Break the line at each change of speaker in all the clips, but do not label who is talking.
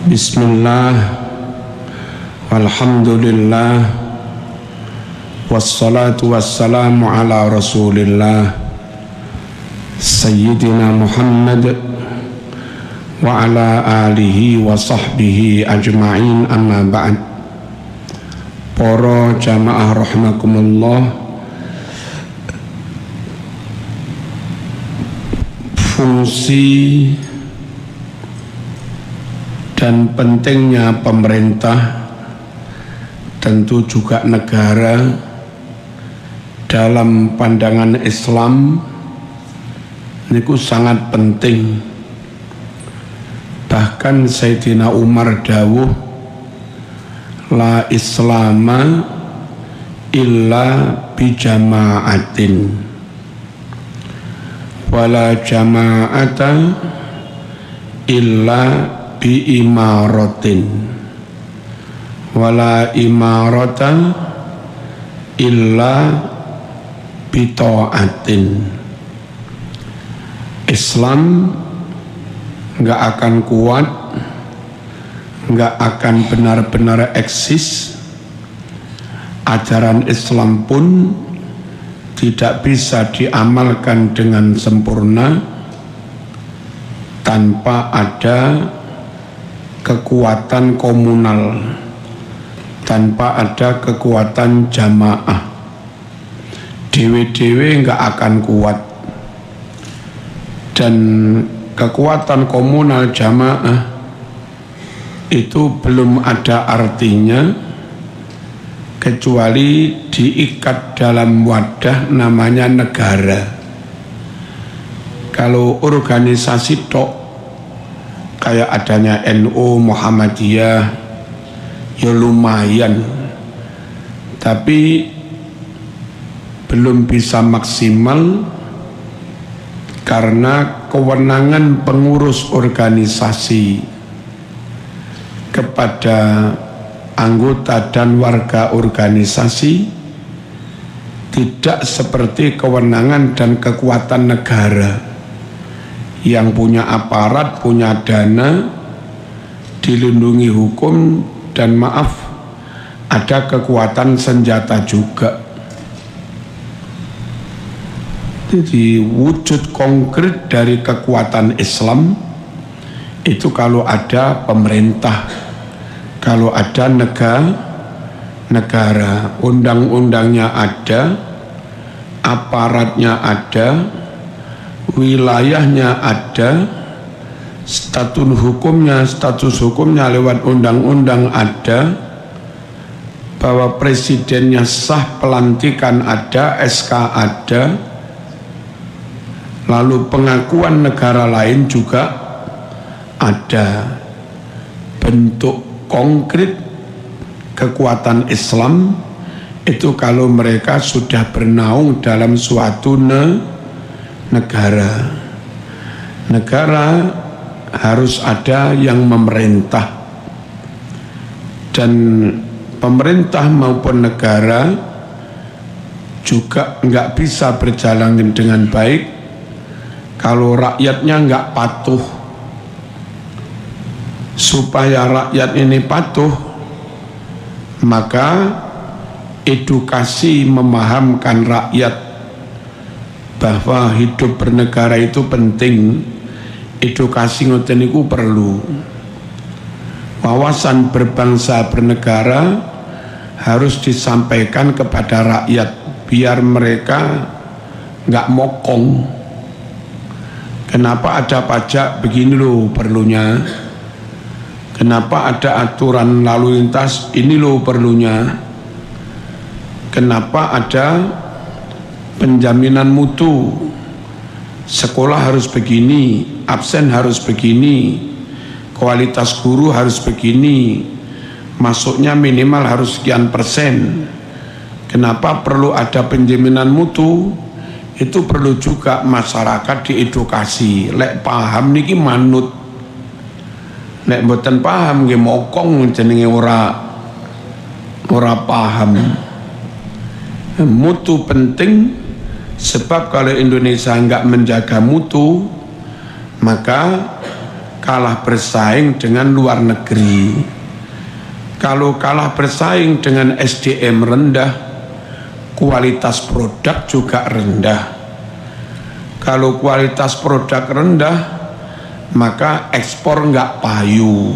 Bismillah, walhamdulillah, wassalatu wassalamu ala rasulillah Sayyidina Muhammad wa ala alihi wa sahbihi ajma'in, amma ba'd. Para jamaah rahimakumullah, fungsi dan pentingnya pemerintah, tentu juga negara, dalam pandangan Islam niku sangat penting. Bahkan Sayyidina Umar dawuh, la islama illa bijama'atin wala jama'ata illa bi imaratin wala imarata illa bi ta'atin. Islam nggak akan kuat, nggak akan benar-benar eksis. Ajaran Islam pun tidak bisa diamalkan dengan sempurna tanpa ada kekuatan komunal, tanpa ada kekuatan jamaah. Dewe-dewe nggak akan kuat. Dan kekuatan komunal jamaah itu belum ada artinya kecuali diikat dalam wadah namanya negara. Kalau organisasi tok kayak adanya NU, Muhammadiyah, ya lumayan, tapi belum bisa maksimal karena kewenangan pengurus organisasi kepada anggota dan warga organisasi tidak seperti kewenangan dan kekuatan negara yang punya aparat, punya dana, dilindungi hukum, dan maaf, ada kekuatan senjata juga. Jadi wujud konkret dari kekuatan Islam itu kalau ada pemerintah, kalau ada negara, undang-undangnya ada, aparatnya ada, wilayahnya ada, status hukumnya lewat undang-undang ada, bahwa presidennya sah, pelantikan ada, SK ada, lalu pengakuan negara lain juga ada. Bentuk konkret kekuatan Islam itu kalau mereka sudah bernaung dalam suatu negara. Negara harus ada yang memerintah, dan pemerintah maupun negara juga nggak bisa berjalan dengan baik kalau rakyatnya nggak patuh. Supaya rakyat ini patuh, maka edukasi memahamkan rakyat bahwa hidup bernegara itu penting. Edukasi ngoten niku perlu. Wawasan berbangsa bernegara harus disampaikan kepada rakyat biar mereka nggak mokong. Kenapa ada pajak begini loh perlunya? Kenapa ada aturan lalu lintas ini loh perlunya? Kenapa ada penjaminan mutu? Sekolah harus begini, absen harus begini, kualitas guru harus begini, masuknya minimal harus sekian persen. Kenapa perlu ada penjaminan mutu? Itu perlu juga masyarakat diedukasi. Lek paham niki manut, lek mboten paham nggih mokong jenenge ora paham. Mutu penting, sebab kalau Indonesia enggak menjaga mutu, maka kalah bersaing dengan luar negeri. Kalau kalah bersaing dengan SDM rendah, kualitas produk juga rendah. Kalau kualitas produk rendah, maka ekspor nggak payu.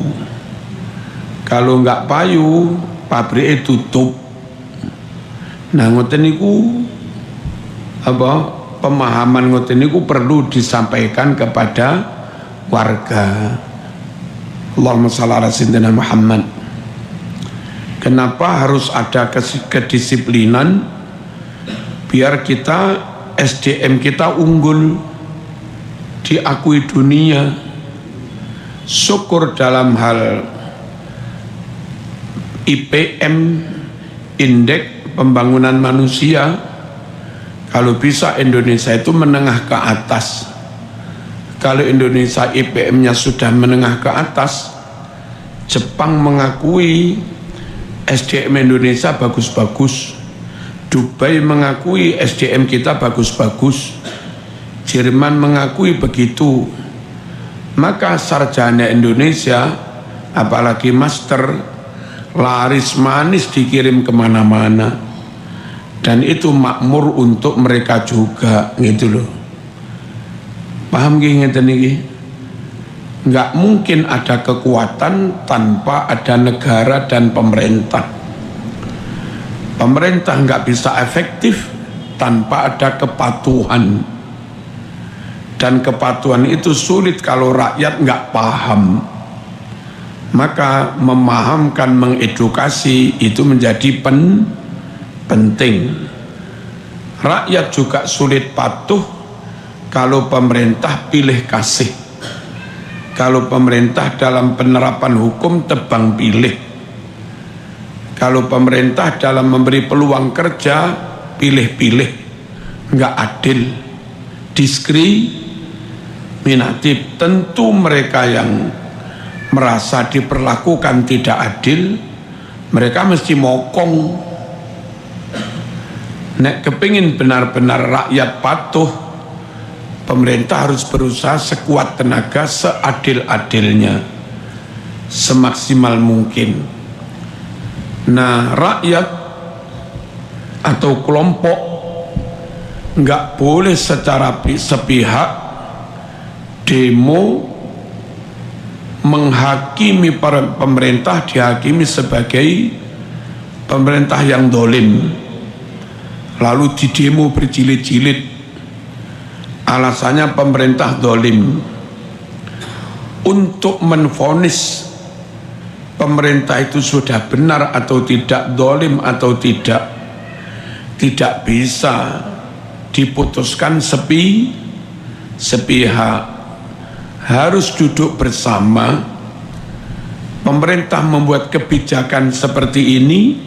Kalau nggak payu, pabriknya tutup. Nah, ngoten niku pemahaman ngoten niku perlu disampaikan kepada warga. Allahumma shalli ala sayyidina Muhammad. Kenapa harus ada kedisiplinan biar kita SDM kita unggul, diakui dunia. Syukur dalam hal IPM, indeks pembangunan manusia, kalau bisa Indonesia itu menengah ke atas. Kalau Indonesia IPM-nya sudah menengah ke atas, Jepang mengakui SDM Indonesia bagus-bagus, Dubai mengakui SDM kita bagus-bagus, Jerman mengakui begitu. Maka sarjana Indonesia, apalagi master, laris manis dikirim kemana-mana, dan itu makmur untuk mereka juga, gitu loh. Paham gini ngeten iki? Nggak mungkin ada kekuatan tanpa ada negara dan pemerintah. Pemerintah nggak bisa efektif tanpa ada kepatuhan, dan kepatuhan itu sulit kalau rakyat nggak paham. Maka memahamkan, mengedukasi itu menjadi penting. Rakyat juga sulit patuh kalau pemerintah pilih kasih. Kalau pemerintah dalam penerapan hukum tebang pilih. Kalau pemerintah dalam memberi peluang kerja pilih-pilih, nggak adil, diskriminatif. Tentu mereka yang merasa diperlakukan tidak adil, mereka mesti mokong. Nek kepingin benar-benar rakyat patuh, pemerintah harus berusaha sekuat tenaga, seadil-adilnya, semaksimal mungkin. Nah, rakyat atau kelompok nggak boleh secara sepihak demo menghakimi pemerintah, dihakimi sebagai pemerintah yang dolim, lalu didemo berjilid-jilid. Alasannya pemerintah dolim. Untuk menvonis pemerintah itu sudah benar atau tidak, dolim atau tidak bisa diputuskan sepihak. Harus duduk bersama. Pemerintah membuat kebijakan seperti ini,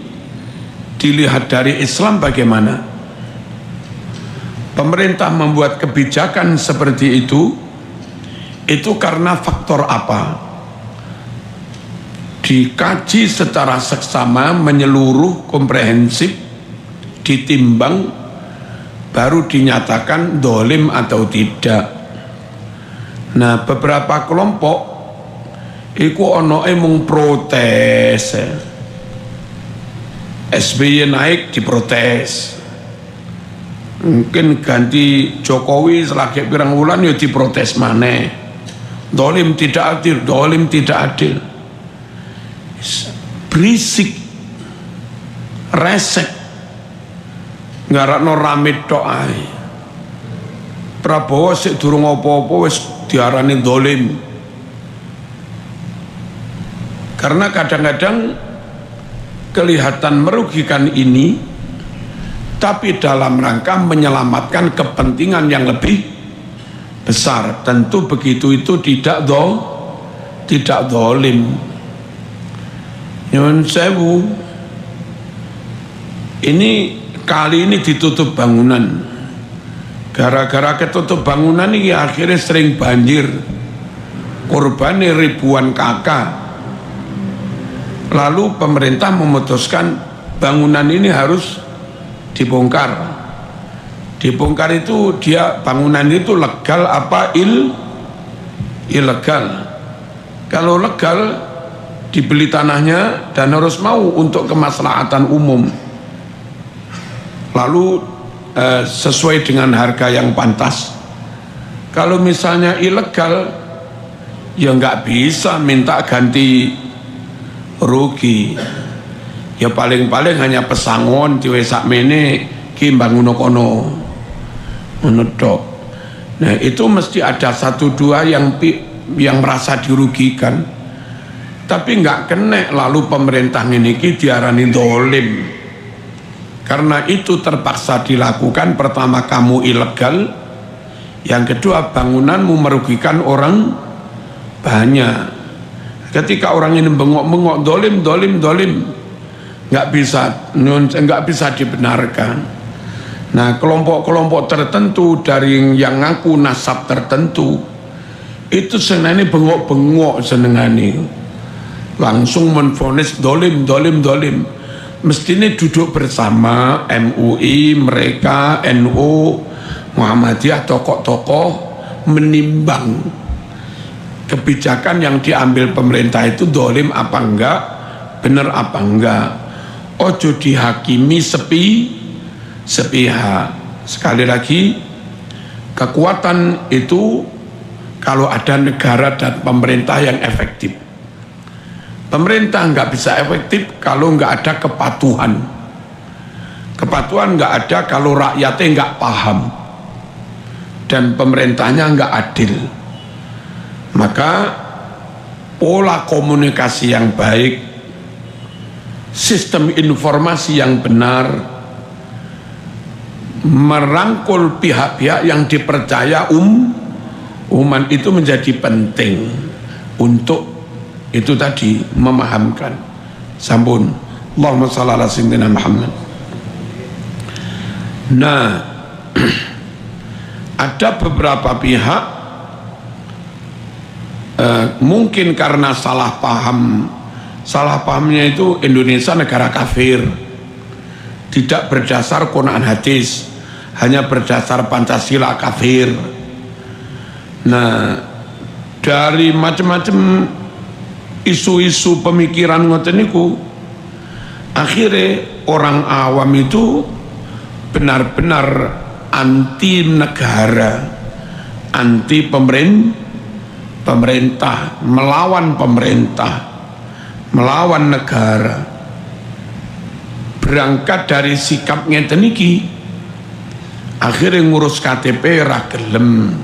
dilihat dari Islam bagaimana? Pemerintah membuat kebijakan seperti itu karena faktor apa? Dikaji secara seksama, menyeluruh, komprehensif, ditimbang, baru dinyatakan dolim atau tidak. Nah, beberapa kelompok iku ono mung protes. SBY naik diprotes. Mungkin ganti Jokowi selagi pirang wulan ya diprotes maneh. Dolim tidak adil, dolim tidak adil. Berisik, resek, ngarakno rame tok ae. Prabowo sik durung apa-apa wis diarani dolim. Karena kadang-kadang kelihatan merugikan ini, tapi dalam rangka menyelamatkan kepentingan yang lebih besar. Tentu begitu itu tidak dolim. Nyuwun sewu, ini kali ini ditutup bangunan. Gara-gara ketutup bangunan ini akhirnya sering banjir, korbannya ribuan kakak. Lalu pemerintah memutuskan bangunan ini harus dibongkar. Dibongkar itu dia bangunan itu legal apa ilegal? Kalau legal dibeli tanahnya dan harus mau untuk kemaslahatan umum, lalu sesuai dengan harga yang pantas. Kalau misalnya ilegal, ya nggak bisa minta ganti rugi, ya paling-paling hanya pesangon diwe sakmene ki bangun kono menedok. Nah itu mesti ada satu dua yang merasa dirugikan, tapi nggak kena lalu pemerintah ini diarani dolim. Karena itu terpaksa dilakukan. Pertama, kamu ilegal, yang kedua bangunanmu merugikan orang banyak. Ketika orang ini bengok-bengok, dolim, nggak bisa dibenarkan. Nah, kelompok-kelompok tertentu dari yang ngaku nasab tertentu itu senangnya bengok-bengok, senengani langsung menvonis dolim. Mestinya duduk bersama MUI, mereka NU, Muhammadiyah, tokoh-tokoh menimbang kebijakan yang diambil pemerintah itu dolim apa enggak, benar apa enggak. Ojo dihakimi sepihak. Sekali lagi, kekuatan itu kalau ada negara dan pemerintah yang efektif. Pemerintah nggak bisa efektif kalau nggak ada kepatuhan. Kepatuhan nggak ada kalau rakyatnya nggak paham dan pemerintahnya nggak adil. Maka pola komunikasi yang baik, sistem informasi yang benar, merangkul pihak-pihak yang dipercaya umat itu menjadi penting untuk itu tadi, memahamkan. Sampun, Allahumma shalli ala sayyidina Muhammad. Nah, ada beberapa pihak mungkin karena salah pahamnya itu Indonesia negara kafir, tidak berdasar Quran hadis, hanya berdasar Pancasila, kafir. Nah, dari macam-macam isu-isu pemikiran ngoten niku, akhirnya orang awam itu benar-benar anti negara, anti pemerintah, melawan pemerintah, melawan negara. Berangkat dari sikap ngeten niki, akhirnya ngurus KTP ra gelem,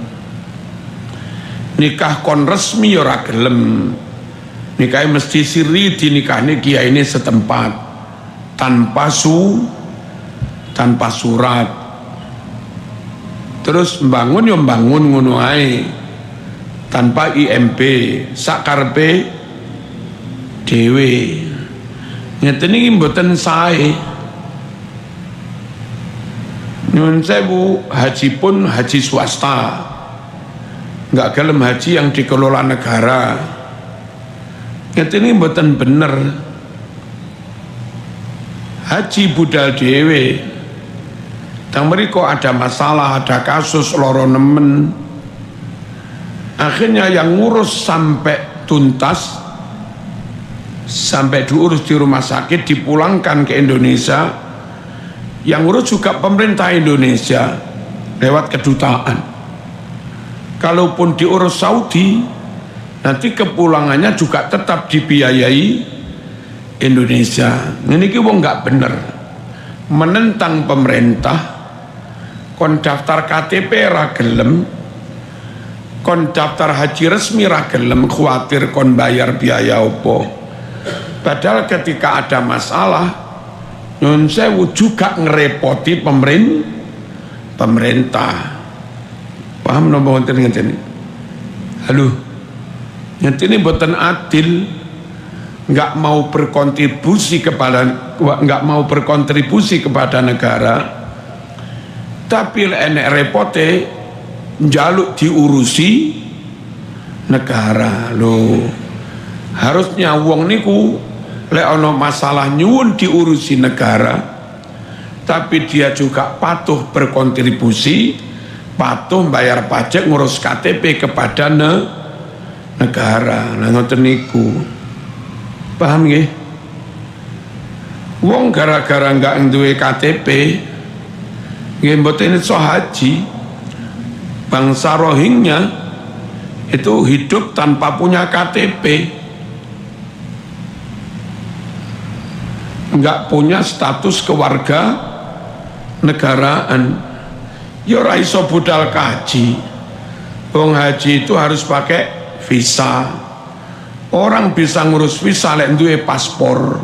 nikah kon resmi ya ra gelem. Nikahnya mesti siri, dinikahnya kiai ini setempat tanpa surat. Terus bangun ya bangun ngono ae tanpa IMP, sakarpe dhewe. Ngeten iki mboten sae. Nyuwun sewu, haji pun haji swasta, nggak gelem haji yang dikelola negara. Ini mboten bener. Haji budal dhewe. Tang mriko ada masalah, ada kasus loro nemen. Akhirnya yang ngurus sampai tuntas, sampai diurus di rumah sakit, dipulangkan ke Indonesia. Yang ngurus juga pemerintah Indonesia lewat kedutaan. Kalaupun diurus Saudi, nanti kepulangannya juga tetap dibiayai Indonesia. Ini wong nggak bener, menentang pemerintah. Kon daftar KTP ra gelem, kon daftar haji resmi ra gelem, khawatir kon bayar biaya opo. Padahal ketika ada masalah, nyun sewu juga ngerepoti pemerintah. Paham nopo wonten ngene? Halo. Yang ini buatan adil, nggak mau berkontribusi kepada negara, tapi enek repote njaluk diurusi negara. Loh, harusnya wong niku lek ono masalah nyuwun diurusi negara, tapi dia juga patuh berkontribusi, patuh bayar pajak, ngurus KTP kepada negara. Nah ngoten niku. Paham nggih? Wong gara-gara enggak duwe KTP nggih mboten iso haji. Bangsa Rohingya itu hidup tanpa punya KTP, enggak punya status kewarga negaraan. Ya ora iso budal haji. Wong haji itu harus pakai visa. Orang bisa ngurus visa lek duwe paspor.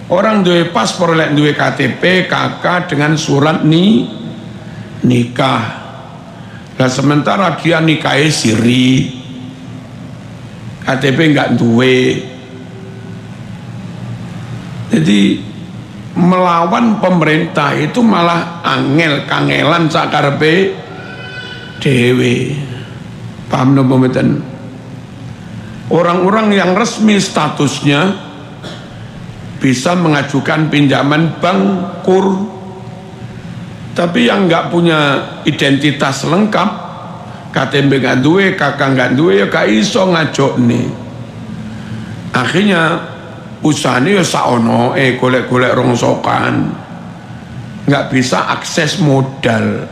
Orang duwe paspor lek duwe KTP, KK dengan surat nikah. Nah sementara dia nikahi siri, KTP enggak duwe. Jadi melawan pemerintah itu malah angel kangelan sakarepe dhewe. Paham napa mboten? Orang-orang yang resmi statusnya bisa mengajukan pinjaman bank kur, tapi yang nggak punya identitas lengkap, KTP nggak duwe, kakak nggak duwe, ya gak iso ngajuk nih. Akhirnya usahanya ya saono, golek-golek rongsokan, nggak bisa akses modal.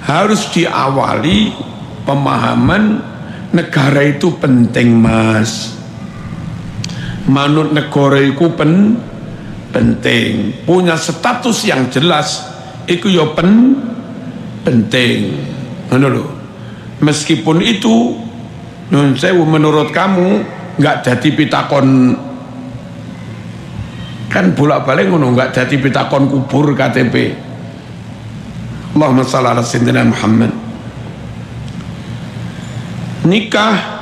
Harus diawali pemahaman negara itu penting, Mas. Manut negara itu penting, punya status yang jelas itu ya penting. Ngono lho. Meskipun itu nun sewu menurut kamu nggak jadi pitakon, kan bolak-balik ngono, nggak jadi pitakon kubur KTP. Allahumma shalli ala sayyidina Muhammad. Nikah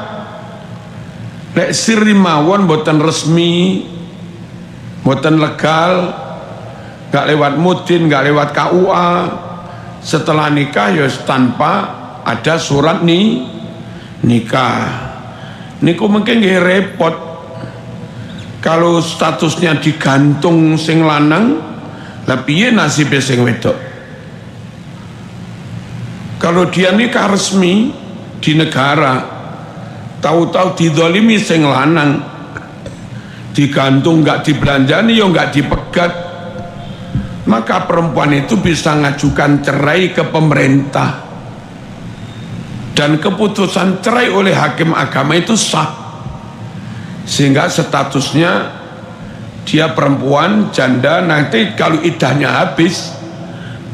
lek siri mawon boten resmi, boten legal, gak lewat mudin, gak lewat KUA. Setelah nikah ya tanpa ada surat nikah. Niku mungkin nggih repot kalau statusnya digantung sing lanang, lah piye nasibe sing wedok? Kalau dia nikah resmi di negara, tahu-tahu didolimi sing lanang, digantung nggak dibelanjani, ya nggak dipegat, maka perempuan itu bisa ngajukan cerai ke pemerintah, dan keputusan cerai oleh hakim agama itu sah, sehingga statusnya dia perempuan janda. Nanti kalau idahnya habis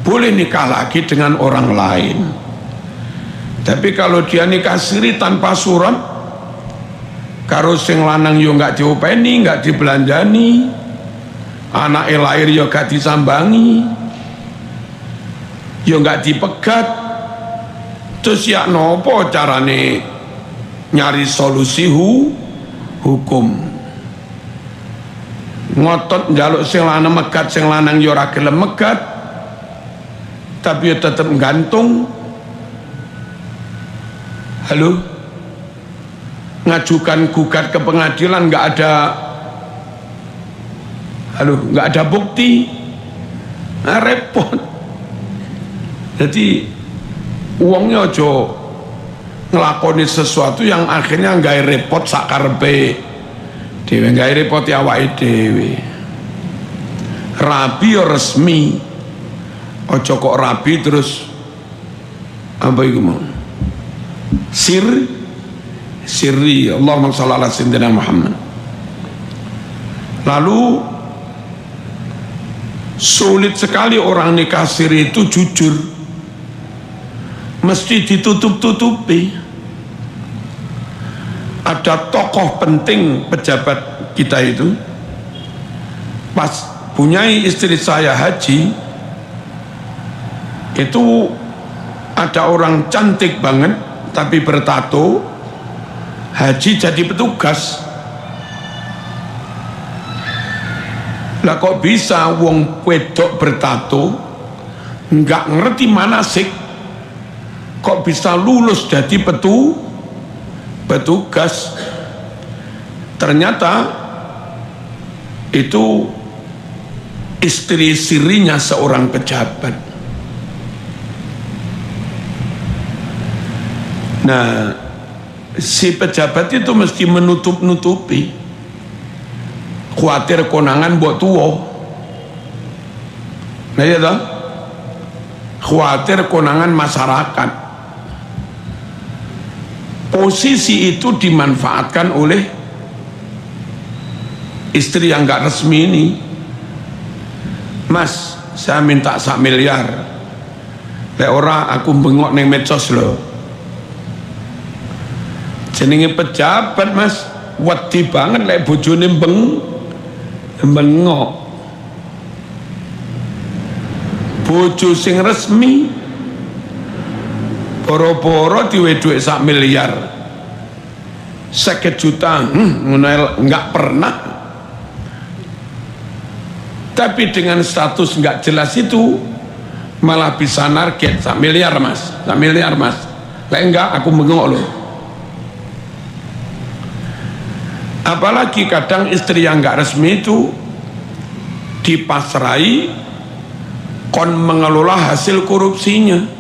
boleh nikah lagi dengan orang lain. Tapi kalau dia nikah siri tanpa surat, karo sing lanang yo nggak diopeni, nggak dibelanjani, anak lahir yo gak disambangi, yo nggak dipegat, terus ya nopo carane nyari solusi hukum? Ngotot njaluk sing lanang megat, sing lanang yo ora gelem megat, tapi yo tetep gantung. Halo, ngajukan gugat ke pengadilan nggak ada bukti, nah, repot. Jadi uangnya ojo ngelakoni sesuatu yang akhirnya nggak repot sakarepe dewe, nggak repot ya awake dewe. Rabi resmi, ojo kok rabi terus apa itu mau sirri. Allahumma shalli ala sayyidina Muhammad. Lalu sulit sekali orang nikah siri itu jujur, mesti ditutup-tutupi. Ada tokoh penting pejabat kita itu pas punya istri saya haji, itu ada orang cantik banget tapi bertato, haji jadi petugas. Lah kok bisa wong wedok bertato nggak ngerti manasik, kok bisa lulus jadi petugas? Ternyata itu istri sirinya seorang pejabat. Nah, si pejabat itu mesti menutup-nutupi, khawatir konangan buat tua. Nah ya toh, khawatir konangan masyarakat. Posisi itu dimanfaatkan oleh istri yang gak resmi ini. Mas, saya minta 1 miliar. Lek ora aku bengok neng medsos loh. Jenenge pejabat mas, wedi banget lek bojone bengok. Bojo sing resmi boro-boro diwe duit 1 miliar 50 juta, enggak pernah. Tapi dengan status enggak jelas itu malah bisa narget 1 miliar mas, 1 miliar mas. Lek enggak aku bengok loh. Apalagi kadang istri yang enggak resmi itu dipasrai kon mengelola hasil korupsinya.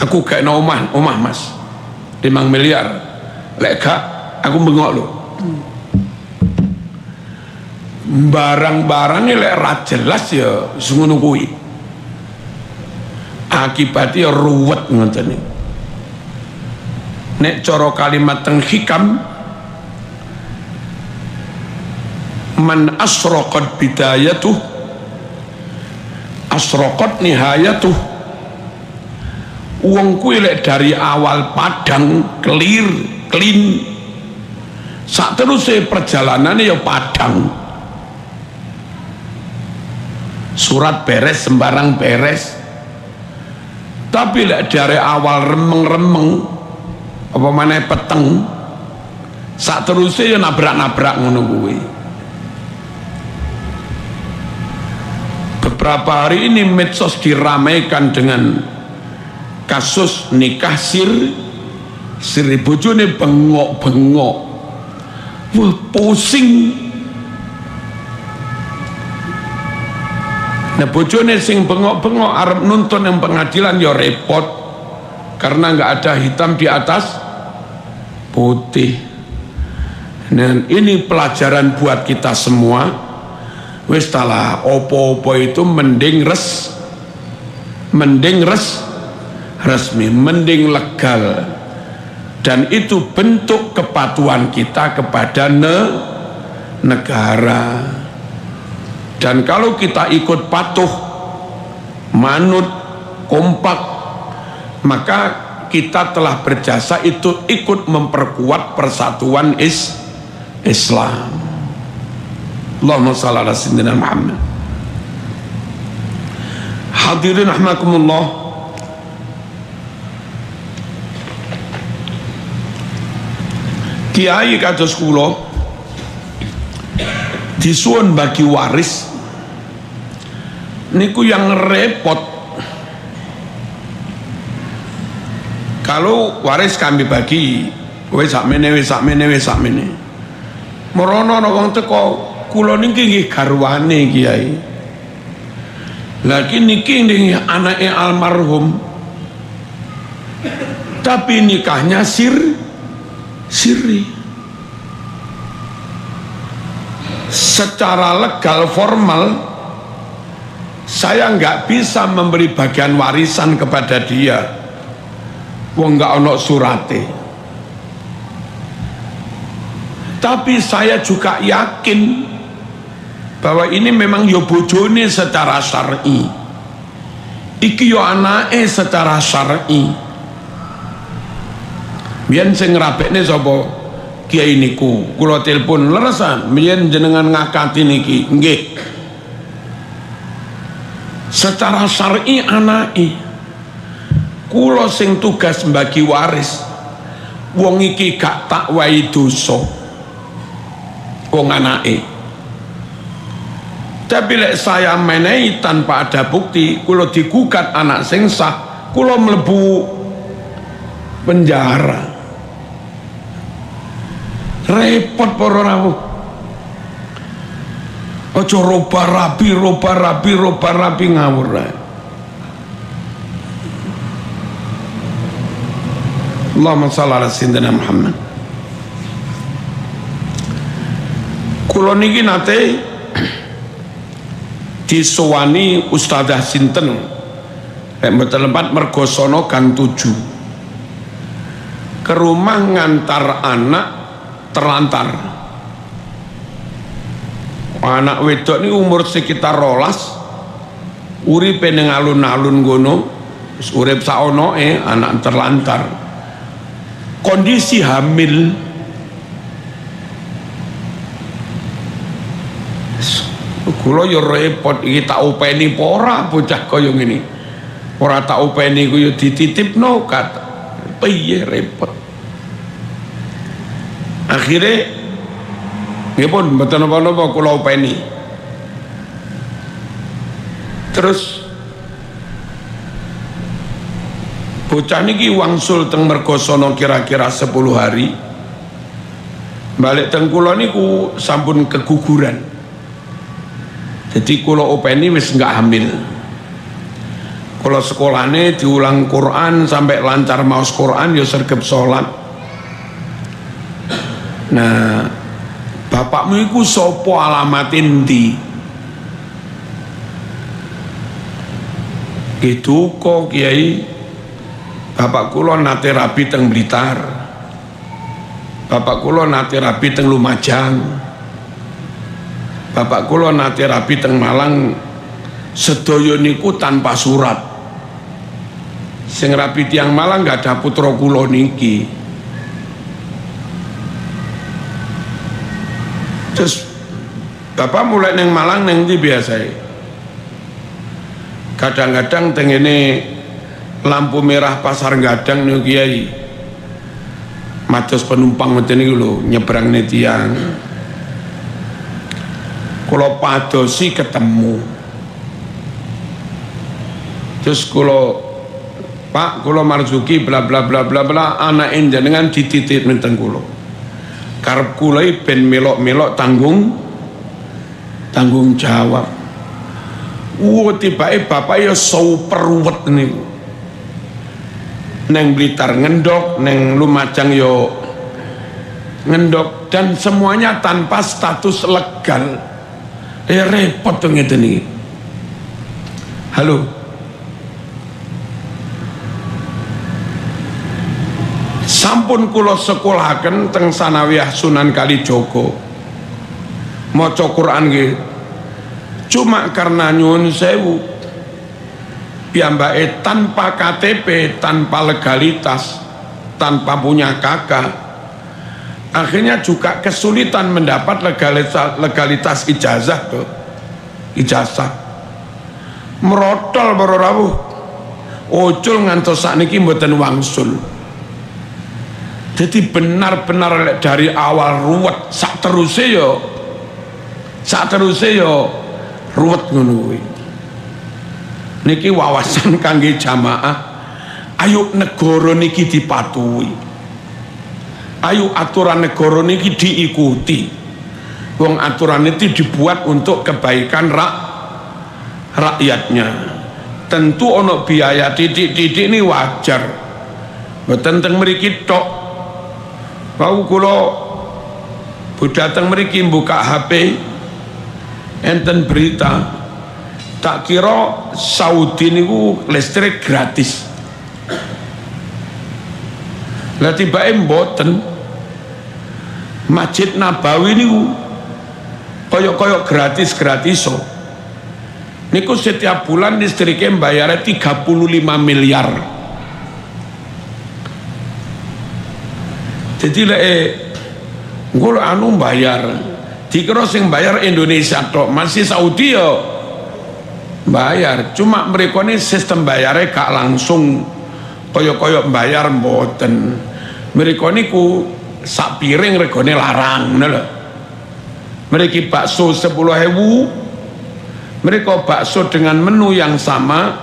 Aku kayak omah mas 5 miliar, lek gak aku bengok loh. Barang-barangnya lek ra jelas ya ngono kuwi, akibatnya ruwet ngoten iki. Nek cara kalimat teng hikam, man asraqat bidayatuh asraqat nihayatuh. Wong kuwi lek dari awal padang clean sak terusé perjalanannya ya padang. Surat beres, sembarang beres. Tapi lek dari awal remeng-remeng apa maneh peteng sak terusé ya nabrak-nabrak ngono kuwi. Beberapa hari ini medsos diramaikan dengan kasus nikah siri bojone bengok-bengok. Wah pusing. Nah bojone sing bengok-bengok arep nuntun yang pengadilan ya repot, karena nggak ada hitam di atas putih. Dan ini pelajaran buat kita semua. Wis talah opo-opo itu mending resmi, mending legal, dan itu bentuk kepatuhan kita kepada negara. Dan kalau kita ikut patuh, manut, kompak, maka kita telah berjasa itu ikut memperkuat persatuan Islam. Allahumma shalli ala sayyidina Muhammad. Hadirin rahimakumullah, kiai kados kula disuwun bagi waris niku yang repot. Kalau waris kami bagi wis sakmene merono ana wong teko kula niki nggih garwane kiai, lagi niki nggih anake almarhum, tapi nikahnya siri. Secara legal formal saya nggak bisa memberi bagian warisan kepada dia, wong nggak ono surate. Tapi saya juga yakin bahwa ini memang yo bojone secara syar'i, iki yo anake secara syar'i. Biyen sing ngrapekne sapa? Kiai niku kula telepon leresan, biyen jenengan ngakati niki nggih. Secara syar'i anake kula sing tugas mbagi waris, wong iki gak tak wahi dosa wong anake. Tapi lek saya menehi tanpa ada bukti, kula digugat anak sing sah, kula mlebu penjara. Repot para rawuh. Aja roba rabi ngawur. Allahumma shalli ala sayyidina Muhammad. Kula niki nate disowani Ustadzah sinten nek mboten lempat Mergosono Gang 7 ke rumah ngantar anak terlantar. Anak wedok ini umur sekitar 12, uripe ning alun-alun ngono, urip saonoe anak terlantar. Kondisi hamil. Kula yo repot iki tak openi apa ora bocah kaya ngene. Ora tak openi ku yo dititipno kat. Piye repot. Akhire nggih pun mboten napa-napa kula openi. Terus bocah niki wangsul teng Mergosono kira-kira 10 hari. Balik teng kula niku sampun keguguran. Jadi kula openi wis enggak hamil. Kula sekolahane diulang Quran sampai lancar maos Quran ya sergep salat. Nah, bapakmu iku sapa, alamat endi? Gitu kok Kiai. Bapak kula nate rabi teng Blitar. Bapak kula nate rabi teng Lumajang. Bapak kula nate rabi teng Malang. Sedaya niku tanpa surat. Sing rabi tiang Malang gak ada putra kula niki. Terus bapak mulai neng Malang neng di biasa. Kadang-kadang tengene lampu merah pasar Gadang niku Kiai. Mados penumpang ngoten niku lho nyebrang tiang. Kula padosi ketemu. Terus kula, Pak, kula marzuki bla bla bla bla bla, anak jenengan dititip nenten kula. Karep kula ben melok-melok tanggung jawab. Tibake bapak ya super ruwet niku. Neng Blitar ngendok, neng Lumajang yo ngendok, dan semuanya tanpa status legal. Repot tuh ngeten iki. Halo. Sampun kula sekolahaken teng sanawiyah Sunan Kalijaga. Maca Quran nggih. Cuma karena nyuwun sewu piyambake tanpa KTP, tanpa legalitas, tanpa punya kakak, akhirnya juga kesulitan mendapat legalitas ijazah tuh. Ijazah merotol para rawuh, ucul ngantos sakniki mboten wangsul. Jadi benar-benar dari awal ruwet, sak teruse yo ruwet ngono kuwi. Niki wawasan kangge jamaah, ayo negara niki dipatuhi, ayo aturan negara niki diikuti. Wong aturan itu dibuat untuk kebaikan rakyatnya. Tentu ono biaya titik-titik ini wajar. Mboten teng mriki tok. Wau kula budal teng mriki buka HP enten berita. Tak kira Saudi niku listrik gratis. Lah tibake mboten. Masjid Nabawi niku koyok-koyok gratis-gratiso. Niku setiap bulan listriknya bayarnya 35 miliar. Jadi gue anu bayar, dikira sing bayar Indonesia tok, masih Saudi yo bayar. Cuma mereka ini sistem bayarnya gak langsung koyok-koyok bayar mboten. Mereka ini ku sak piring regane larang, lho. Mereka bakso 10.000, mereka bakso dengan menu yang sama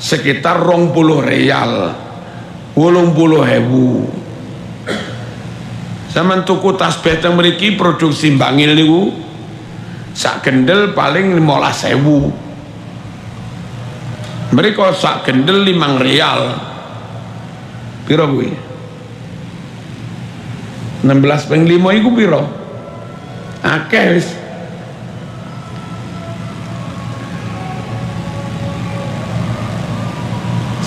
sekitar 20 real, 80.000. Zaman tuku tasbih teng mriki produksi bangil niku sak gendel paling 15.000. Mereka sak gendel 5 real. Piro kuwi? 16/5 iku piro? Akeh wis.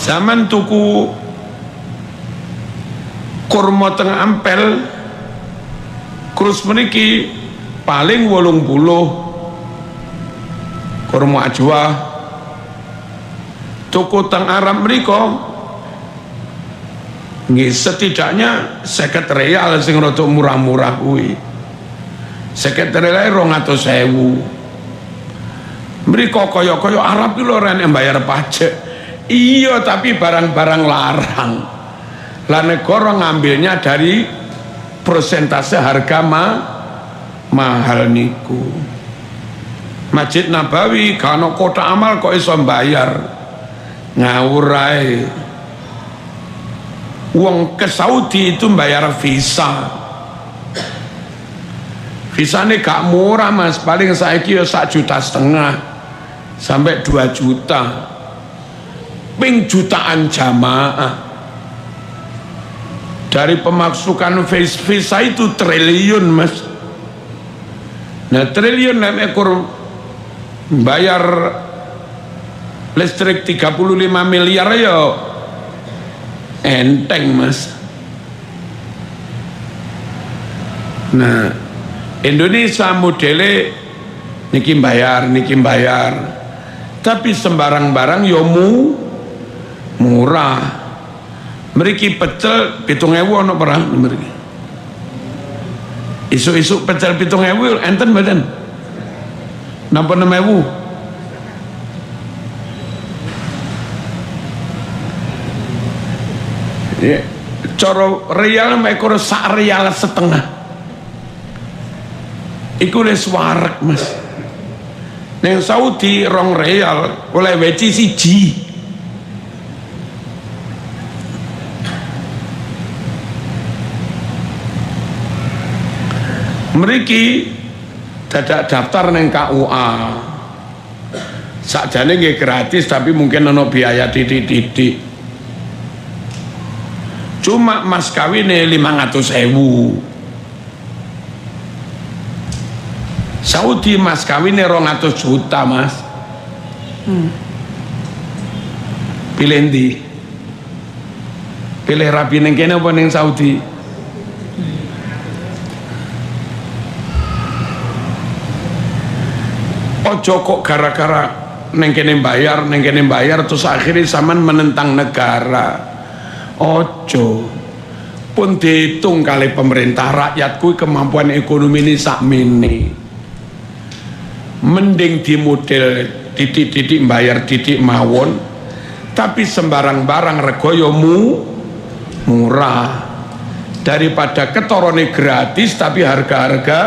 Zaman tuku kurma teng Ampel krus meniki paling 80 kurma ajwa. Tuku teng Arab mriko nggih setidaknya 50 real sing rada murah-murah kuwi. 50 real 200.000. Mriko kaya-kaya Arab iki lho rene bayar pajak. Iya, tapi barang-barang larang. Lah negara ngambilnya dari persentase harga mahal niku. Masjid Nabawi kano kota amal kok iso bayar. Ngawur ae. Wong ke Saudi itu bayar visa. Visane gak murah Mas, paling saiki ya 1,5 juta sampai 2 juta. Ping jutaan jamaah. Dari pemasukan visa itu triliun Mas. Nah triliun ekor bayar listrik 35 miliar ya enteng Mas. Nah Indonesia modele niki bayar tapi sembarang barang ya murah. Mriki pecel 7.000 ana perang mriki. Isuk-isuk pecel 7.000 enten mboten? Napa 6.000? Ya, cara real ekor 1,5 real. Iku wis wareg Mas. Ning Saudi 2 real oleh weci siji. Mriki dadak daftar neng KUA. Sakjane nggih gratis tapi mungkin ana biaya titik-titik. Cuma mas kawine 500.000. Saudi mas kawine 200 juta Mas. Pilih ndi? Pilih rabi neng kene apa neng Saudi? Ojo kok gara-gara neng kene bayar terus akhirnya sampean menentang negara. Ojo. Pun dihitung kali pemerintah rakyatku kemampuan ekonomi ini sakmene. Mending di model titik-titik bayar titik mawon, tapi sembarang barang rego yo murah daripada ketorone gratis tapi harga-harga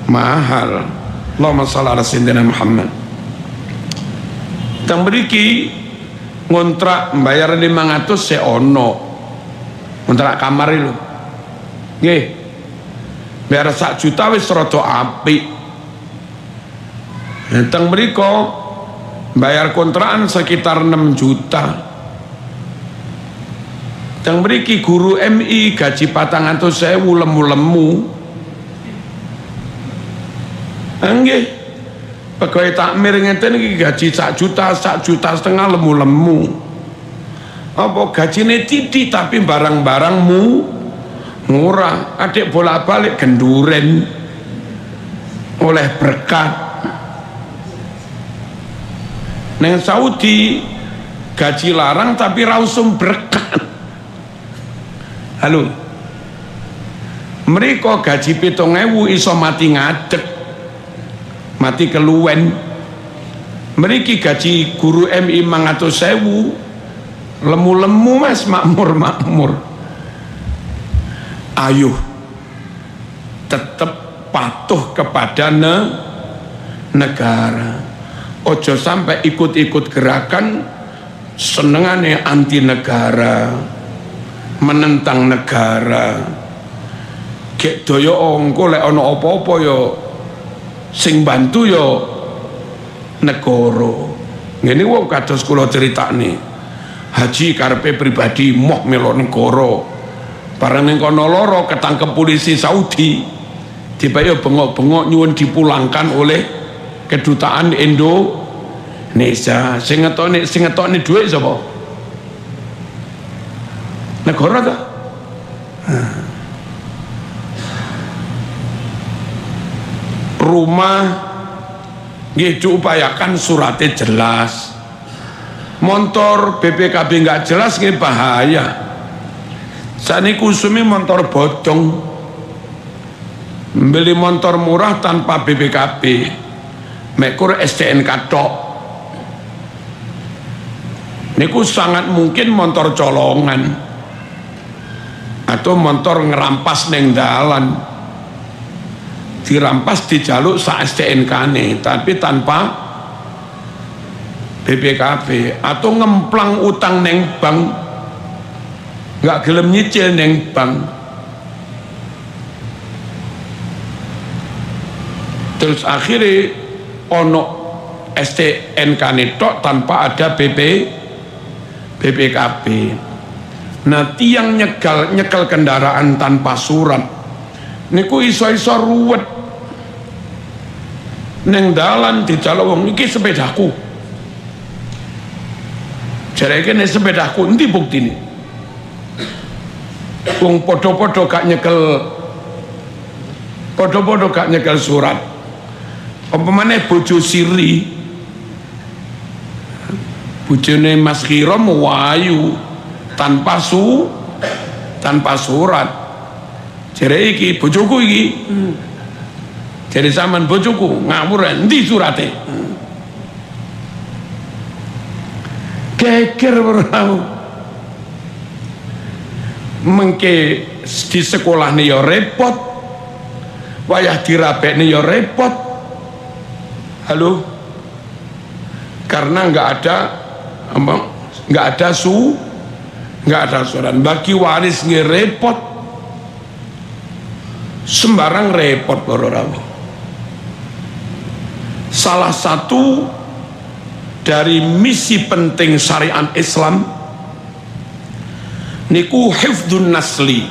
mahal. Allahumma shalli ala sayyidina Muhammad. Teng mriki ngontrak bayar 500 seono. Ngontrak kamar lho. Nggih. Bayar 1 juta wis rada apik. Teng mriko bayar kontrakan sekitar 6 juta. Teng mriki guru MI gaji 400.000 lemu-lemu. Nggih. Pegawai takmir ngeten iki gaji 1 juta, 1,5 juta lemu-lemu. Apa gajine titik tapi barang-barangmu murah. Adik bolak-balik genduren oleh berkat. Neng Saudi gaji larang tapi rausum berkat. Halo. Mereka gaji 7.000 iso mati ngadeg. Mati keluwen. Meriki gaji guru MI 500.000 lemu-lemu Mas, makmur. Ayo tetap patuh kepada negara. Ojo sampai ikut-ikut gerakan senengane anti negara, menentang negara. Gek daya ongko lek ana apa-apa ya sing bantu ya negara. Ngene wong kados kula critakne. Haji karepe pribadi moh melok negara. bareng ning kono loro ketangkep polisi Saudi, tiba-tiba bengok-bengok nyuwun dipulangkan oleh kedutaan Indonesia. Sing ngetokne dhuwit sapa? Negara ta? Rumah nggih diupayakan suratnya jelas. Motor BPKB nggak jelas nggih bahaya. Sakniku usumi motor bodong. Beli motor murah tanpa BPKB. Mekur STNK tok. Niku sangat mungkin motor colongan atau motor ngerampas neng dalan. Dirampas dijaluk sa STNK nih, tapi tanpa BPKB, atau ngemplang utang neng bank, nggak gelem nyicil neng bank. Terus akhirnya ono STNK netok tanpa ada BPKB. Nah, tiang nyekel kendaraan tanpa surat niku iso-iso ruwet neng dalan dijaluk wong iki sepedaku. Jareke nek sepedaku endi buktine? Wong padha-padha gak nyekel surat. Umpamane bojo siri, bojone Mas Khirom wayu tanpa surat. Jere iki bojoku iki. Jere sampean bojoku ngawur endi surate? Geger ora. Mengke di sekolah nih ya repot, wayah dirabekne ya repot. Halo, karena nggak ada surat. Bagi waris nggih repot, sembarang repot boro-boro. Salah satu dari misi penting syariat Islam niku hifdzun nasli,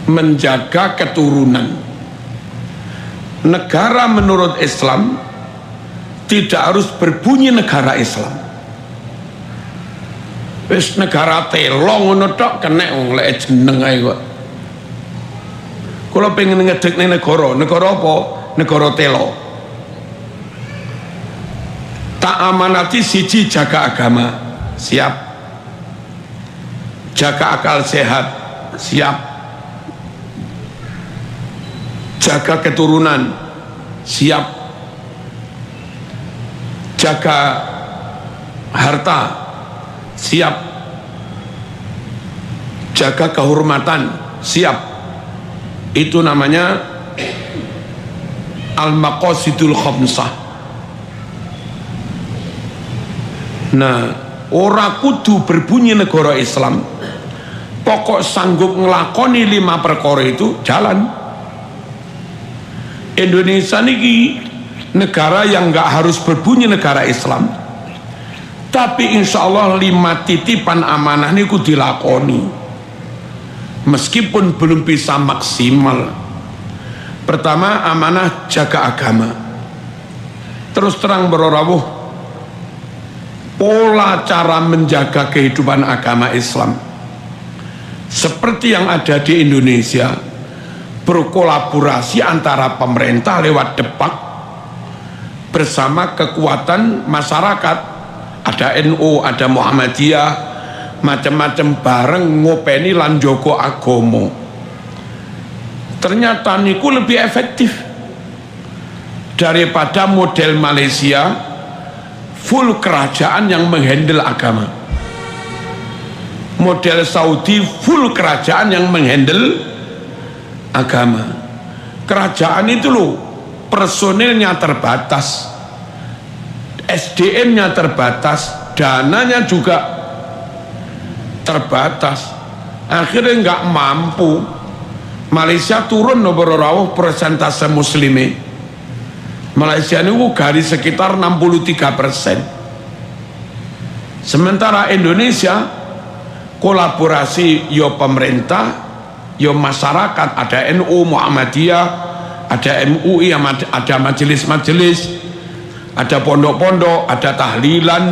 menjaga keturunan. Negara menurut Islam tidak harus berbunyi negara Islam. Wis negara telo ngono tok kenek wong lek jeneng ae kok. Kula pengen ngedekne negara apa? Negara telo. Tak amanati siji jaga agama, siap. Jaga akal sehat, siap. Jaga keturunan, siap. Jaga harta, siap. Jaga kehormatan, siap. Itu namanya al-maqasidul khamsah. Nah, ora kudu berbunyi negara Islam, pokok sanggup ngelakoni 5 perkara itu jalan. Indonesia niki negara yang nggak harus berbunyi negara Islam, tapi insya Allah 5 titipan amanah niku dilakoni meskipun belum bisa maksimal. Pertama, amanah jaga agama. Terus terang berorawuh pola cara menjaga kehidupan agama Islam seperti yang ada di Indonesia, berkolaborasi antara pemerintah lewat Depak bersama kekuatan masyarakat, ada NU, ada Muhammadiyah, macam-macam bareng ngopeni lan joko agomo. Ternyata niku lebih efektif daripada model Malaysia full kerajaan yang menghandle agama, model Saudi full kerajaan yang menghandle agama. Kerajaan itu loh personilnya terbatas, SDM-nya terbatas, dananya juga terbatas, akhirnya nggak mampu. Malaysia turun nomor rawuh persentase muslimi. Malaysia ini garis sekitar 63%. Sementara Indonesia kolaborasi yo pemerintah, yo masyarakat, ada NU, Muhammadiyah, ada MUI, ada majelis-majelis, ada pondok-pondok, ada tahlilan,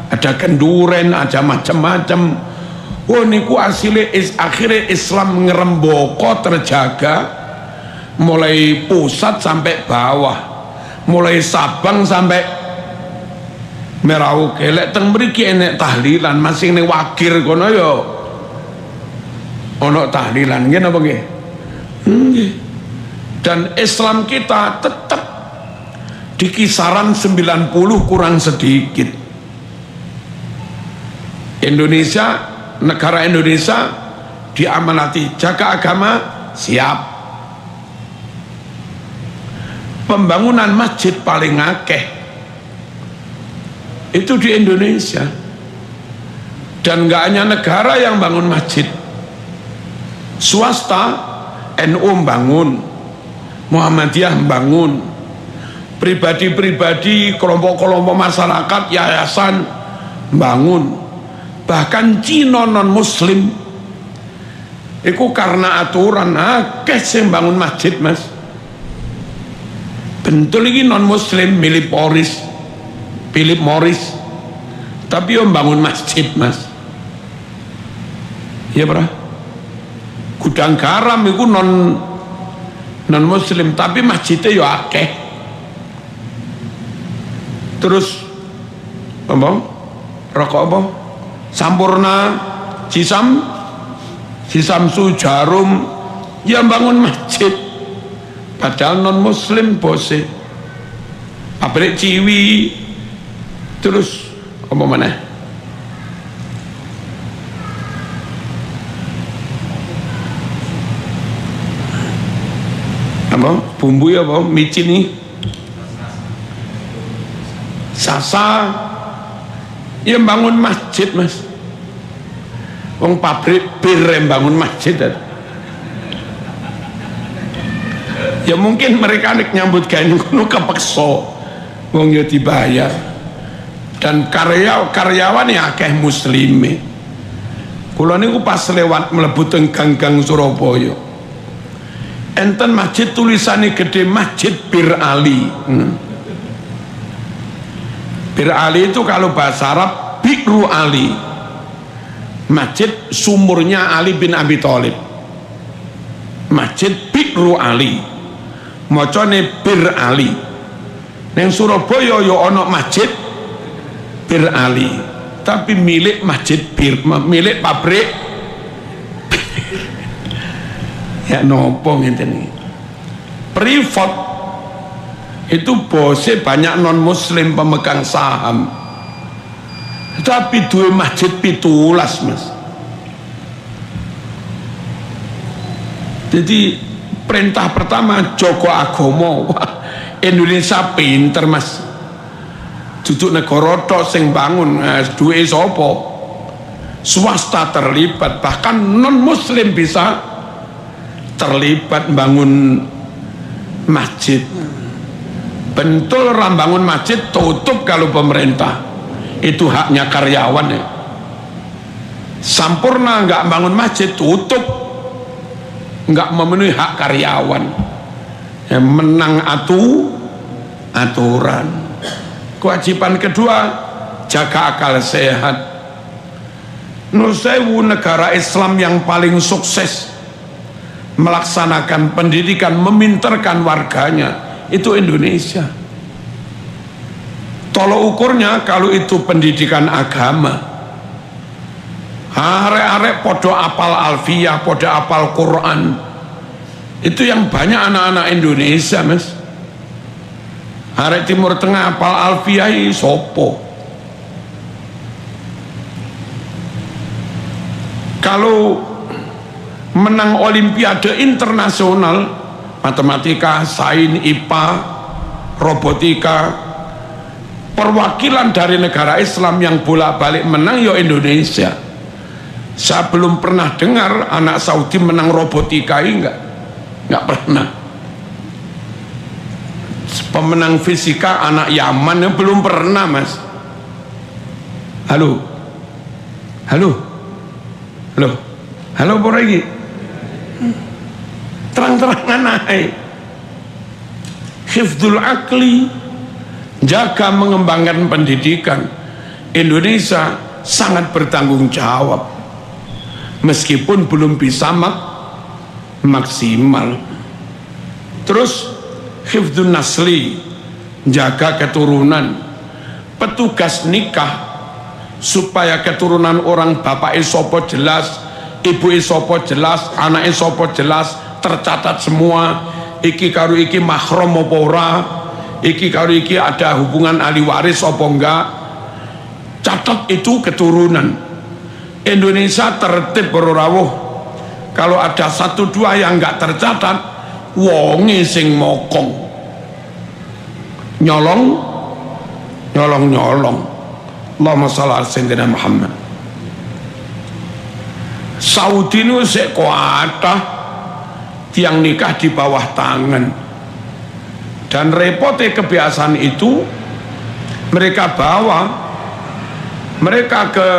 ada kenduren, ada macam-macam. Oh niku akhirnya Islam ngeremboko terjaga mulai pusat sampai bawah, mulai Sabang sampai Merauke. Lek teng mriki enek tahlilan, masih ning Wagir kono yo ono tahlilan nggih napa nggih? Nggih. Dan Islam kita tetap di kisaran 90 kurang sedikit. Indonesia, negara Indonesia diamanati jaga agama, siap. Pembangunan masjid paling akeh itu di Indonesia. Dan nggak hanya negara yang bangun masjid, swasta, NU bangun, Muhammadiyah bangun, pribadi-pribadi, kelompok-kelompok masyarakat, yayasan bangun, bahkan Cina non muslim itu karena aturan akeh sing bangun masjid mas. Bentul ini non muslim Philip Morris tapi yang bangun masjid mas. Iya bro, Gudang Garam itu non muslim tapi masjidnya ya akeh. Terus apa rokok apa Sampurna, Cisamsu, Jarum yang bangun masjid padahal non muslim bose. Pabrik Ciwi, terus apa mana apa bumbu ya apa micin nih Sasa yang bangun masjid mas. Wong pabrik bir yang bangun masjid ya mungkin mereka nyambut gawe ngono kepeksa wong yo dibayar. Dan karyawan ya akeh muslime. Kula niku pas lewat mlebu teng gang-gang Surabaya enten masjid tulisane gede Masjid Bir Ali. Bir Ali itu kalau bahasa Arab Bi'ru Ali, masjid sumurnya Ali bin Abi Thalib. Masjid Bi'ru Ali macane Bir Ali. Neng Surabaya yo ono masjid Bir Ali tapi milik masjid Bir, milik pabrik ya nopo ngeten iki privat itu bose banyak non muslim pemegang saham tapi dua masjid 17 mas. Jadi perintah pertama Joko Agomo. Wah, Indonesia pinter mas, duduk negara tok sing bangun duwe sapa, swasta terlibat, bahkan non muslim bisa terlibat bangun masjid. Bentul rambangun masjid tutup kalau pemerintah, itu haknya karyawan ya. Sampurna nggak bangun masjid tutup, nggak memenuhi hak karyawan ya, menang aturan. Kewajiban kedua jaga akal sehat. Nur sewu negara Islam yang paling sukses melaksanakan pendidikan, meminterkan warganya itu Indonesia. Tolok ukurnya kalau itu pendidikan agama, arek-arek podo apal alfiyah, podo apal Quran, itu yang banyak anak-anak Indonesia mas. Arek Timur Tengah apal alfiyah sopo. Kalau menang olimpiade internasional matematika, sains, IPA, robotika, perwakilan dari negara Islam yang bolak-balik menang ya Indonesia. Saya belum pernah dengar anak Saudi menang robotika ini, enggak pernah. Pemenang fisika anak Yaman yang belum pernah mas. Halo Loh, halo apa lagi? Terang-terangan naik. Hifdzul akli, jaga mengembangkan pendidikan. Indonesia sangat bertanggung jawab, meskipun belum bisa maksimal. Terus hifdzun nasli, jaga keturunan. Petugas nikah supaya keturunan orang bapak sopo jelas, ibu sopo jelas, anak sopo jelas, tercatat semua. Iki karo iki mahram apa ora, iki karo iki ada hubungan ahli waris apa enggak. Catat itu keturunan. Indonesia tertib berawuh. Kalau ada 1-2 yang enggak tercatat, wonge sing mokong, nyolong. Allahumma shalli ala sayyidina Muhammad. Saudi ini sik kuatah tiang nikah di bawah tangan, dan repotnya kebiasaan itu mereka ke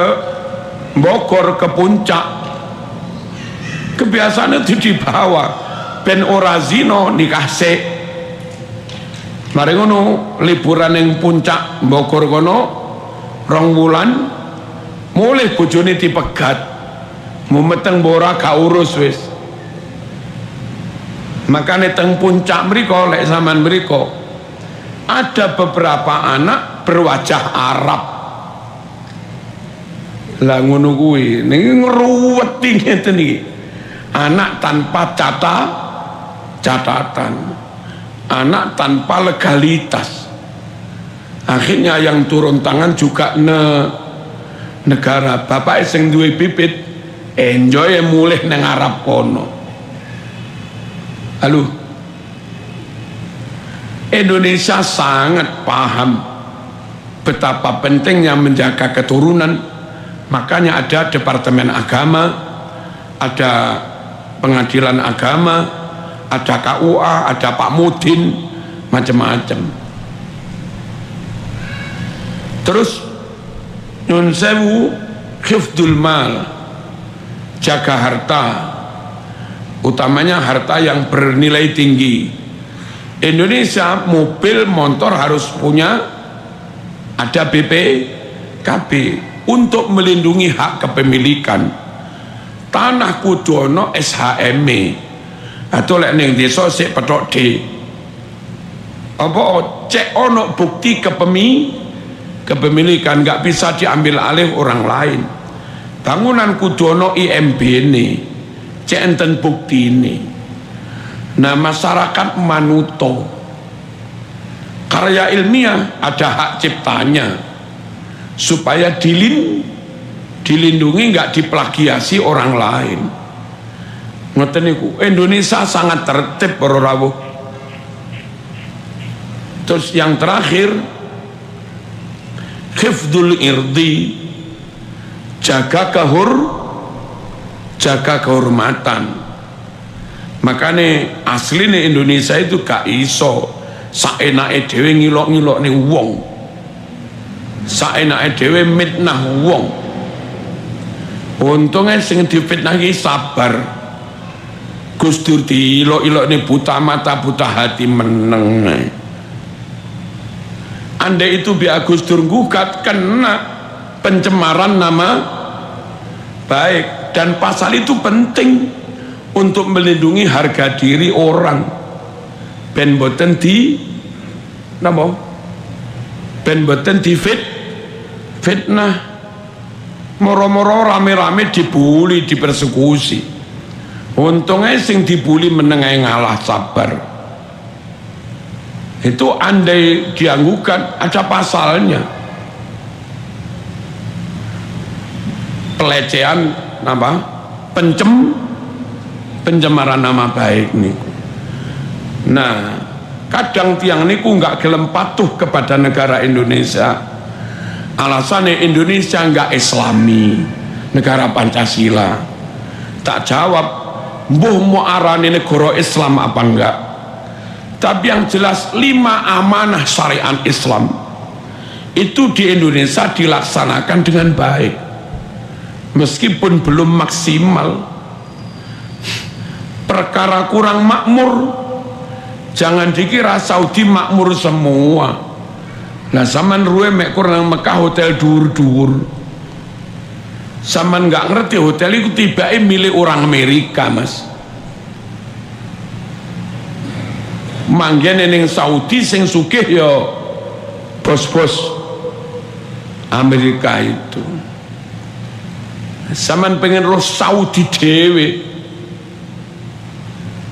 Bogor, ke puncak, kebiasaan itu dibawa ben ora zina nikah sik. Mari ngono liburan yang puncak Bogor kono 2 wulan, mulai bojone dipegat, mau meteng bora gak urus wis. Makanya teng puncak mriko lek zaman mriko ada beberapa anak berwajah Arab. Lah ngono kuwi niki ngruweti ngeten iki. Anak tanpa catatan, anak tanpa legalitas. Akhirnya yang turun tangan juga negara. Bapak sing duwe bibit enjoy mulih nang Arab kono. Halo, Indonesia sangat paham betapa pentingnya menjaga keturunan. Makanya ada Departemen Agama, ada Pengadilan Agama, ada KUA, ada Pak Mudin, macam-macam. Terus nun sewu hifdzul mal, jaga harta, utamanya harta yang bernilai tinggi. Indonesia mobil motor harus punya, ada BPKB untuk melindungi hak kepemilikan. Tanah kudu ono SHME atau lek ning desa sik petok D. Apa cek ono bukti kepemilikan, nggak bisa diambil alih orang lain. Bangunan kudu ono IMB ini, cek enten bukti ini. Nah, masyarakat manuto karya ilmiah ada hak ciptanya supaya dilindungi, nggak diplagiasi orang lain. Ngoten niku. Indonesia sangat tertib para rawuh. Terus yang terakhir hifdzul irdi, jaga kehormatan. Makanya aslinya Indonesia itu gak iso saenake dhewe ngilok-ngilokne wong, saenake dhewe mitnah wong. Untungnya sing difitnah iki sabar. Gus Dur diilok-ilokne buta mata buta hati meneng. Andai itu biar Gus Dur gugat, kena pencemaran nama baik, dan pasal itu penting untuk melindungi harga diri orang. Ben boten di napa? Ben boten di fitnah. Moro-moro rame-rame dibuli, dipersekusi. Untungnya sing dibuli menengai ngalah sabar. Itu andai dianggukan ada pasalnya. Pelecehan apa? Pencemaran nama baik niku. Nah, kadang tiang niku nggak gelem patuh kepada negara Indonesia. Alasannya Indonesia nggak Islami, negara Pancasila. Tak jawab, mbuh mau arani negara Islam apa enggak? Tapi yang jelas 5 amanah syariat Islam itu di Indonesia dilaksanakan dengan baik. meskipun belum maksimal. Perkara kurang makmur, jangan dikira Saudi makmur semua. Nah, saman ruwe mek kurang Mekah hotel dur-dur. Saman nggak ngerti hotel itu tiba-tiba milik orang Amerika, Mas. Manggen ning Saudi sing sugih ya bos-bos Amerika itu. Saman pengen roh Saudi dewe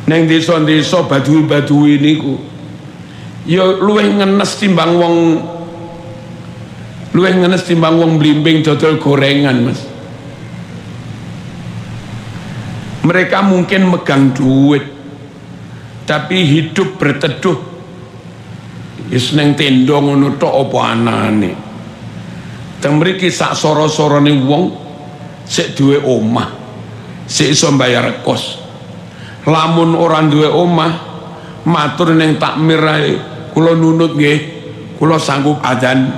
neng desa-desa Badui-Badui niku ya luwih ngenes timbang wong blimbing dodol gorengan, Mas. Mereka mungkin megang duit tapi hidup berteduh wis neng tenda ngono tok apa anane. Teng mriki sak soro-sorone wong sik duwe omah, sik iso mbayar kos. Lamun orang duwe omah matur neng takmir ae, kula nunut nggih, kula sanggup adzan,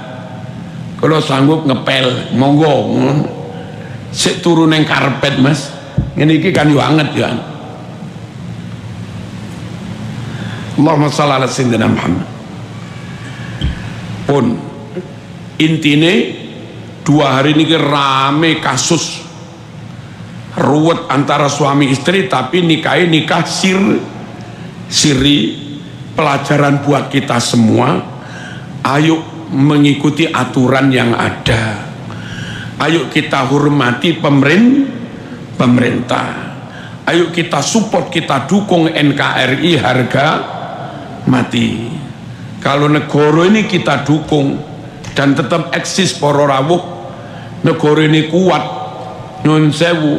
kula sanggup ngepel, monggo. Sik turu neng karpet, Mas. Ngene iki kan yo anget ya. Allahumma shalli ala sayyidina Muhammad. Pun intine 2 hari ini rame kasus ruwet antara suami istri, tapi nikah siri. Pelajaran buat kita semua, ayo mengikuti aturan yang ada, ayo kita hormati pemerintah, ayo kita support, kita dukung NKRI harga mati. Kalau negara ini kita dukung dan tetap eksis para rawuh, negara ini kuat, nyun sewu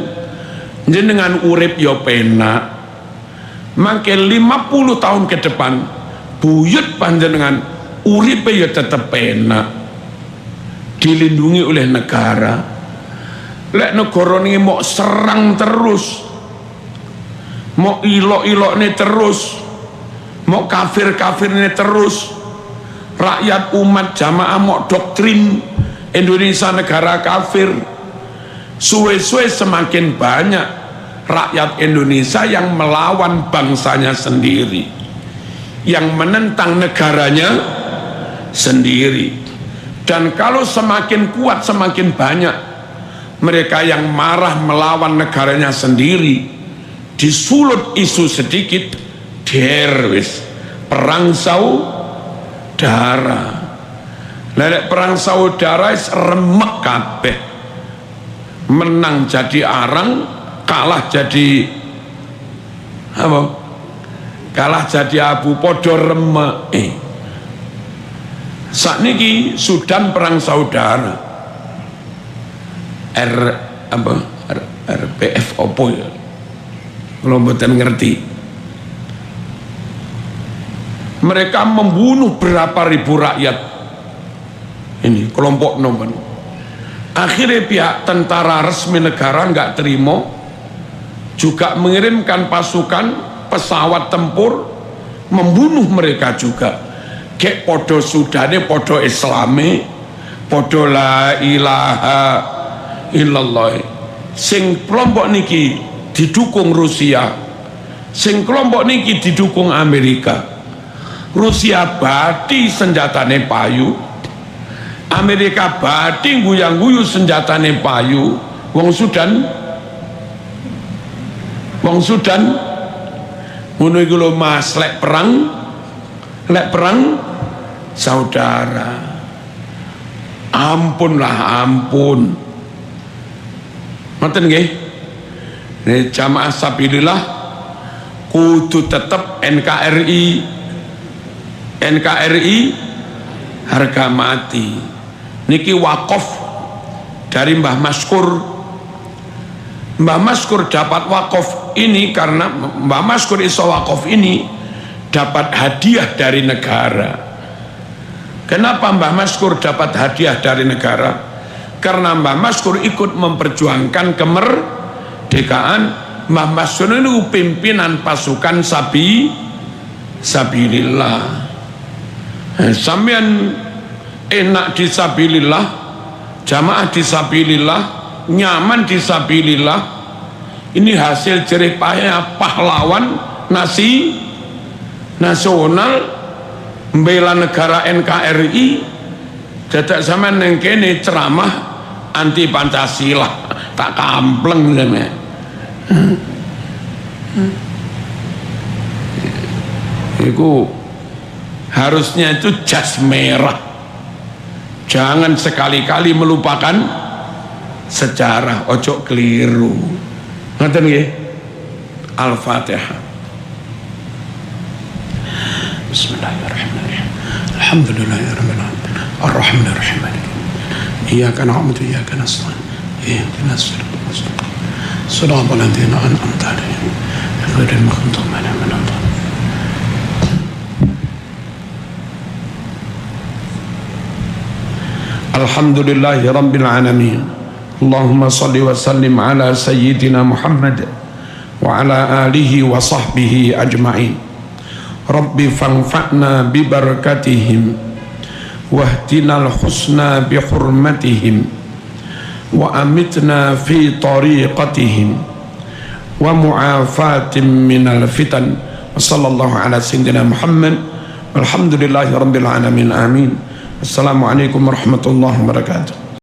jenengan urip ya penak, mangke 50 tahun ke depan buyut panjenengan uripe ya tetep penak, dilindungi oleh negara. Lek negara ini mau serang terus, mau ilok-iloknya terus, mau kafir-kafirnya terus, rakyat umat jamaah mau doktrin Indonesia negara kafir, suwe-suwe semakin banyak rakyat Indonesia yang melawan bangsanya sendiri, yang menentang negaranya sendiri. Dan kalau semakin kuat, semakin banyak mereka yang marah melawan negaranya sendiri, disulut isu sedikit derwis perang saudara. Lelek perang saudara remek kabeh, menang jadi arang, kalah jadi apa? Kalah jadi abu, podo remek. Sakniki Sudan perang saudara. RPF opo ya? Kalau mboten ngerti. Mereka membunuh berapa ribu rakyat. Ini kelompok nomor. Akhirnya pihak tentara resmi negara nggak terima, juga mengirimkan pasukan pesawat tempur membunuh mereka juga. Kayak podo Sudane, podo Islami, podo la ilaha illallah. Sing kelompok niki didukung Rusia, sing kelompok niki didukung Amerika. Rusia bati senjatane payu, Amerika bati guyang-guyu senjatane payu. Wong Sudan ngono iku lho Mas, lek perang saudara. Ampun lah, ampun. Ngoten nggih. Nek jamaah sabilillah kudu tetep NKRI harga mati. Niki wakaf dari Mbah Maskur. Mbah Maskur dapat wakaf ini karena Mbah Maskur iso wakaf ini dapat hadiah dari negara. Kenapa Mbah Maskur dapat hadiah dari negara? Karena Mbah Maskur ikut memperjuangkan kemerdekaan. Mbah Maskur ini pimpinan pasukan sabilillah. Sampean enak disabilillah, jamaah disabilillah, nyaman disabilillah, ini hasil jerih payah pahlawan nasional membela negara NKRI. Dadak sampean neng kene ceramah anti Pancasila, tak kampleng sampe. Itu harusnya itu jas merah. Jangan sekali-kali melupakan sejarah, ojo keliru. Ngoten nggih. Al-Fatihah. Bismillahirrahmanirrahim. Alhamdulillahirabbil alamin. Arrahmanir rahim. Iyyaka na'budu wa iyyaka nasta'in. Ihdinas siratal mustaqim. Shiratal ladzina an'amta 'alaihim ghairil maghdubi 'alaihim waladdallin. Alhamdulillahi rabbil alamin. Allahumma salli wa sallim ala sayyidina Muhammad wa ala alihi wa sahbihi ajma'in. Rabbi fanfa'na bi barakatihim wahdinal husna bi hurmatihim wa amitna fi tariqatihim wa mu'afatin minal fitan. Wa sallallahu ala sayyidina Muhammad walhamdulillahi rabbil alamin. Amin. Assalamualaikum warahmatullahi wabarakatuh.